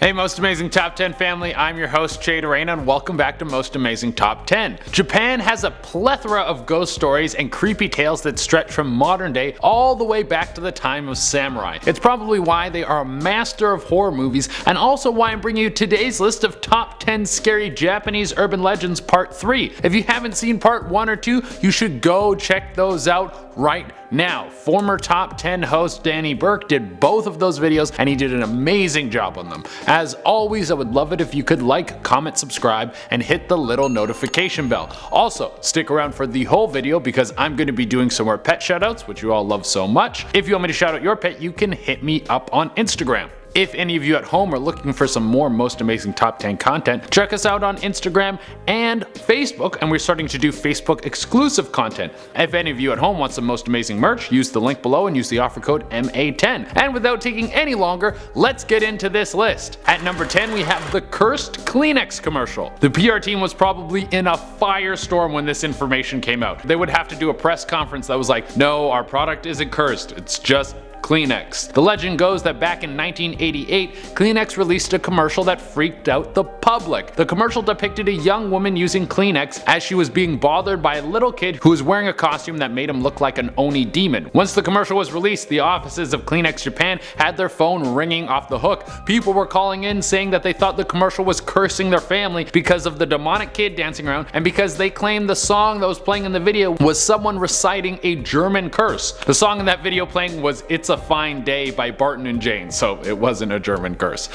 Hey Most Amazing Top 10 family, I'm your host Jade Arena and welcome back to Most Amazing Top 10. Japan has a plethora of ghost stories and creepy tales that stretch from modern day all the way back to the time of samurai. It's probably why they are a master of horror movies and also why I'm bringing you today's list of top 10 scary Japanese urban legends part 3. If you haven't seen part 1 or 2, you should go check those out right now. Former top 10 host Danny Burke did both of those videos and he did an amazing job on them. As always, I would love it if you could like, comment, subscribe, and hit the little notification bell. Also, stick around for the whole video because I'm going to be doing some more pet shoutouts, which you all love so much. If you want me to shout out your pet, you can hit me up on Instagram. If any of you at home are looking for some more Most Amazing Top 10 content, check us out on Instagram and Facebook, and we're starting to do Facebook exclusive content. If any of you at home want some Most Amazing merch, use the link below and use the offer code MA10. And without taking any longer, let's get into this list. At number 10 we have the cursed KLEENEX commercial. The PR team was probably in a firestorm when this information came out. They would have to do a press conference that was like, no, our product isn't cursed, it's just KLEENEX. The legend goes that back in 1988, KLEENEX released a commercial that freaked out the public. The commercial depicted a young woman using KLEENEX as she was being bothered by a little kid who was wearing a costume that made him look like an Oni demon. Once the commercial was released, the offices of KLEENEX Japan had their phone ringing off the hook. People were calling in saying that they thought the commercial was cursing their family because of the demonic kid dancing around and because they claimed the song that was playing in the video was someone reciting a German curse. The song in that video playing was It's a Fine Day by Barton and Jane, so it wasn't a German curse.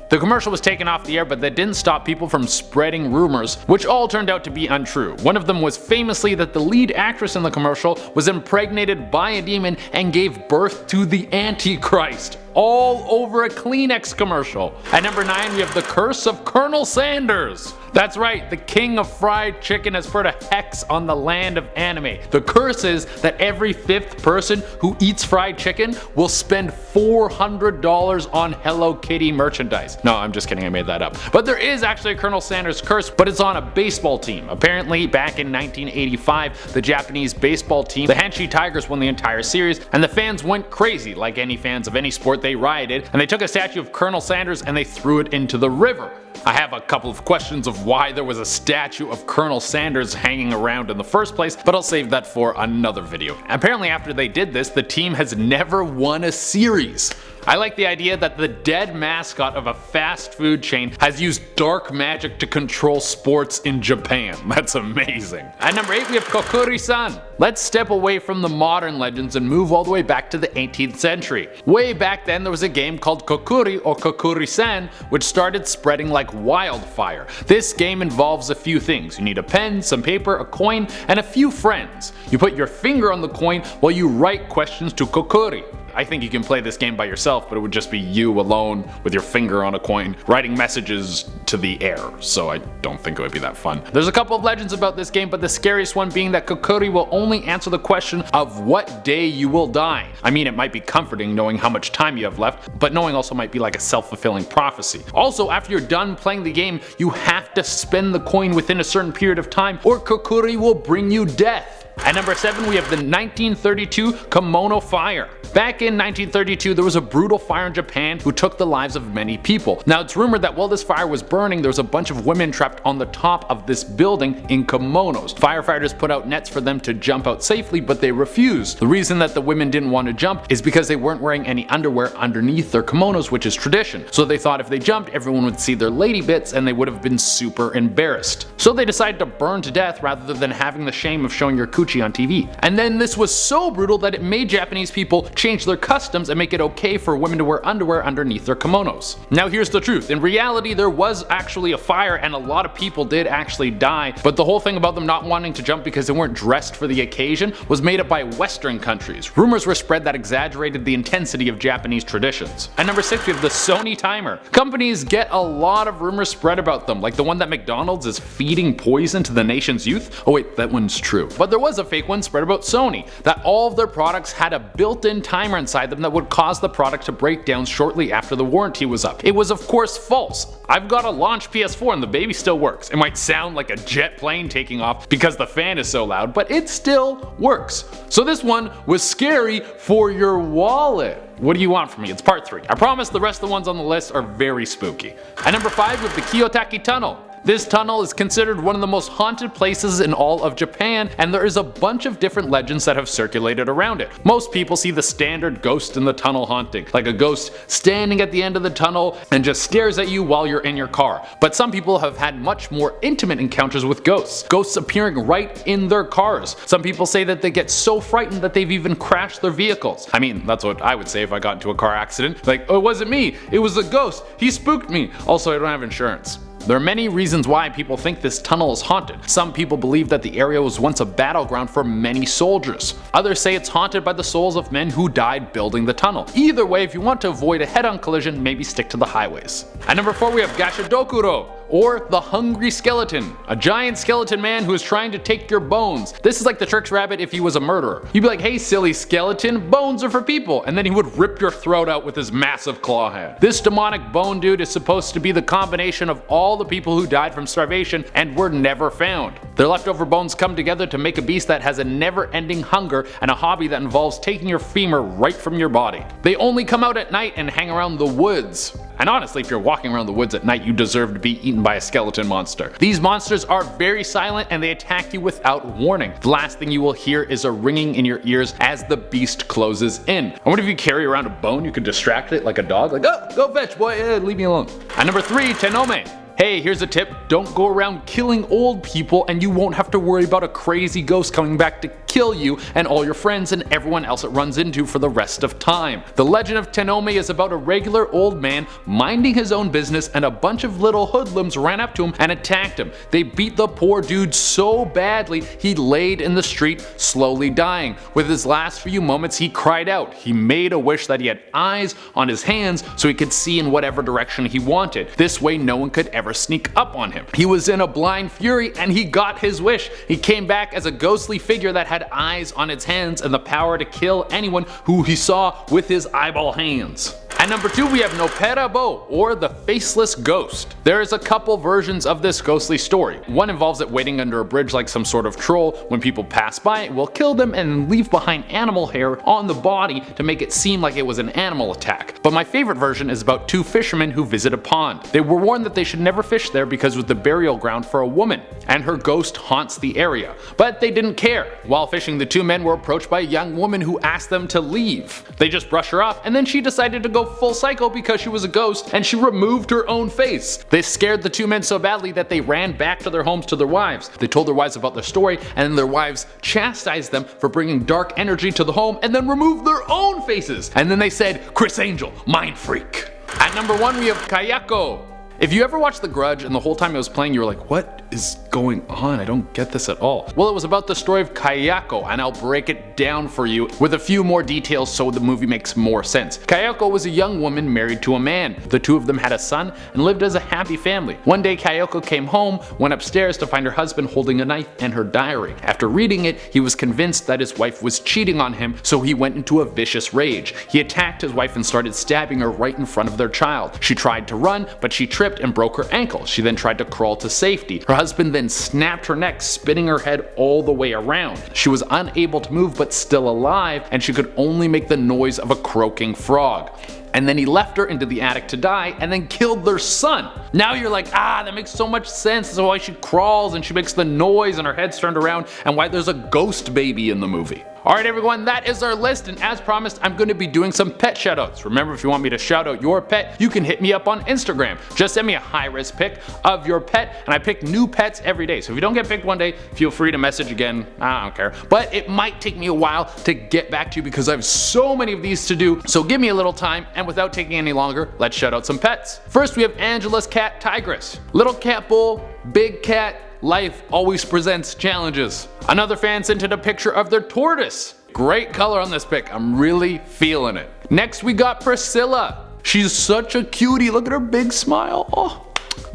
The commercial was taken off the air, but that didn't stop people from spreading rumors, which all turned out to be untrue. One of them was famously that the lead actress in the commercial was impregnated by a demon and gave birth to the Antichrist, all over a KLEENEX commercial. At number 9 we have the curse of Colonel Sanders. That's right, the king of fried chicken has put a hex on the land of anime. The curse is that every 5th person who eats fried chicken will spend $400 on Hello Kitty merchandise. No, I'm just kidding, I made that up. But there is actually a Colonel Sanders curse, but it's on a baseball team. Apparently, back in 1985, the Japanese baseball team, the Hanshin Tigers, won the entire series, and the fans went crazy. Like any fans of any sport, they rioted, and they took a statue of Colonel Sanders and they threw it into the river. I have a couple of questions of why there was a statue of Colonel Sanders hanging around in the first place, but I'll save that for another video. Apparently after they did this, the team has never won a series. I like the idea that the dead mascot of a fast food chain has used dark magic to control sports in Japan. That's amazing. At number 8 we have Kokuri-san. Let's step away from the modern legends and move all the way back to the 18th century. Way back then there was a game called Kokuri or Kokuri-san which started spreading like wildfire. This game involves a few things. You need a pen, some paper, a coin, and a few friends. You put your finger on the coin while you write questions to Kokuri. I think you can play this game by yourself, but it would just be you alone with your finger on a coin writing messages to the air, so I don't think it would be that fun. There's a couple of legends about this game, but the scariest one being that Kokuri will only answer the question of what day you will die. I mean, it might be comforting knowing how much time you have left, but knowing also might be like a self-fulfilling prophecy. Also, after you're done playing the game, you have to spend the coin within a certain period of time or Kokuri will bring you death. At number 7 we have the 1932 Kimono fire. Back in 1932 there was a brutal fire in Japan who took the lives of many people. Now it's rumored that while this fire was burning there was a bunch of women trapped on the top of this building in kimonos. Firefighters put out nets for them to jump out safely, but they refused. The reason that the women didn't want to jump is because they weren't wearing any underwear underneath their kimonos, which is tradition. So they thought if they jumped everyone would see their lady bits and they would have been super embarrassed. So they decided to burn to death rather than having the shame of showing your coochie on TV. And then this was so brutal that it made Japanese people change their customs and make it okay for women to wear underwear underneath their kimonos. Now here's the truth. In reality there was actually a fire and a lot of people did actually die, but the whole thing about them not wanting to jump because they weren't dressed for the occasion was made up by Western countries. Rumors were spread that exaggerated the intensity of Japanese traditions. At number 6 we have the SONY timer. Companies get a lot of rumors spread about them, like the one that McDonald's is feeding poison to the nation's youth. Oh wait, that one's true. But there was a fake one spread about Sony, that all of their products had a built-in timer inside them that would cause the product to break down shortly after the warranty was up. It was of course false. I've got a launch PS4 and the baby still works. It might sound like a jet plane taking off because the fan is so loud, but it still works. So this one was scary for your wallet. What do you want from me? It's part 3. I promise the rest of the ones on the list are very spooky. At number 5 we have the KIYOTAKI tunnel. This tunnel is considered one of the most haunted places in all of Japan, and there is a bunch of different legends that have circulated around it. Most people see the standard ghost in the tunnel haunting, like a ghost standing at the end of the tunnel and just stares at you while you're in your car. But some people have had much more intimate encounters with ghosts, ghosts appearing right in their cars. Some people say that they get so frightened that they've even crashed their vehicles. I mean, that's what I would say if I got into a car accident. Like, oh, it wasn't me, it was a ghost, he spooked me. Also, I don't have insurance. There are many reasons why people think this tunnel is haunted. Some people believe that the area was once a battleground for many soldiers. Others say it's haunted by the souls of men who died building the tunnel. Either way, if you want to avoid a head-on collision, maybe stick to the highways. At number 4 we have GASHADOKURO, or the Hungry Skeleton, a giant skeleton man who is trying to take your bones. This is like the Trix Rabbit if he was a murderer. You'd be like, hey silly skeleton, bones are for people, and then he would rip your throat out with his massive claw hand. This demonic bone dude is supposed to be the combination of all the people who died from starvation and were never found. Their leftover bones come together to make a beast that has a never-ending hunger and a hobby that involves taking your femur right from your body. They only come out at night and hang around the woods. And honestly, if you're walking around the woods at night, you deserve to be eaten by a skeleton monster. These monsters are very silent and they attack you without warning. The last thing you will hear is a ringing in your ears as the beast closes in. I wonder if you carry around a bone, you could distract it like a dog, like, oh, go fetch boy, leave me alone. At number 3, Tenome. Hey, here's a tip, don't go around killing old people and you won't have to worry about a crazy ghost coming back to kill you and all your friends and everyone else it runs into for the rest of time. The legend of Tenome is about a regular old man minding his own business and a bunch of little hoodlums ran up to him and attacked him. They beat the poor dude so badly he laid in the street slowly dying. With his last few moments he cried out. He made a wish that he had eyes on his hands so he could see in whatever direction he wanted. This way no one could ever sneak up on him. He was in a blind fury and he got his wish. He came back as a ghostly figure that had eyes on its hands and the power to kill anyone who he saw with his eyeball hands. At number 2 we have NOPPERA, or the Faceless Ghost. There is a couple versions of this ghostly story. One involves it waiting under a bridge like some sort of troll. When people pass by it will kill them and leave behind animal hair on the body to make it seem like it was an animal attack. But my favorite version is about 2 fishermen who visit a pond. They were warned that they should never fish there because it was the burial ground for a woman, and her ghost haunts the area. But they didn't care. While fishing, the 2 men were approached by a young woman who asked them to leave. They just brushed her off and then she decided to go full psycho because she was a ghost and she removed her own face. They scared the 2 men so badly that they ran back to their homes to their wives. They told their wives about their story and their wives chastised them for bringing dark energy to the home and then removed their own faces. And then they said, Chris Angel, mind freak. At number 1 we have KAYAKO. If you ever watched The Grudge and the whole time it was playing you were like, what is going on? I don't get this at all. Well, it was about the story of KAYAKO, and I'll break it down for you with a few more details so the movie makes more sense. KAYAKO was a young woman married to a man. The 2 of them had a son and lived as a happy family. One day KAYAKO came home, went upstairs to find her husband holding a knife and her diary. After reading it, he was convinced that his wife was cheating on him, so he went into a vicious rage. He attacked his wife and started stabbing her right in front of their child. She tried to run, but she tripped and broke her ankle. She then tried to crawl to safety. Her husband then snapped her neck, spinning her head all the way around. She was unable to move but still alive, and she could only make the noise of a croaking frog. And then he left her into the attic to die and then killed their son. Now you're like, that makes so much sense. That's why she crawls and she makes the noise and her head's turned around and why there's a ghost baby in the movie. Alright everyone, that is our list, and as promised I'm going to be doing some pet shoutouts. Remember, if you want me to shout out your pet, you can hit me up on Instagram. Just send me a high-res pic of your pet, and I pick new pets every day. So if you don't get picked one day, feel free to message again. I don't care. But it might take me a while to get back to you because I have so many of these to do. So give me a little time, and without taking any longer, let's shout out some pets. First we have Angela's cat Tigress. Little cat bull, big cat, life always presents challenges. Another fan sent in a picture of their tortoise. Great color on this pic, I'm really feeling it. Next we got Priscilla. She's such a cutie, look at her big smile. Oh.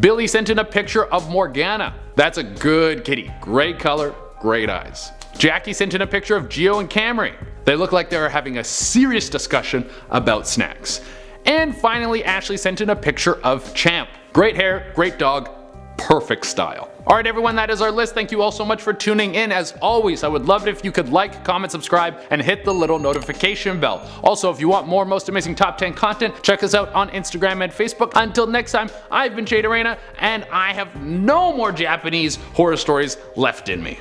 Billy sent in a picture of Morgana. That's a good kitty, great color, great eyes. Jackie sent in a picture of Gio and Camry. They look like they are having a serious discussion about snacks. And finally Ashley sent in a picture of Champ. Great hair, great dog, perfect style. Alright everyone, that is our list. Thank you all so much for tuning in. As always, I would love it if you could like, comment, subscribe, and hit the little notification bell. Also, if you want more Most Amazing Top 10 content, check us out on Instagram and Facebook. Until next time, I've been Jade Arena, and I have no more Japanese horror stories left in me.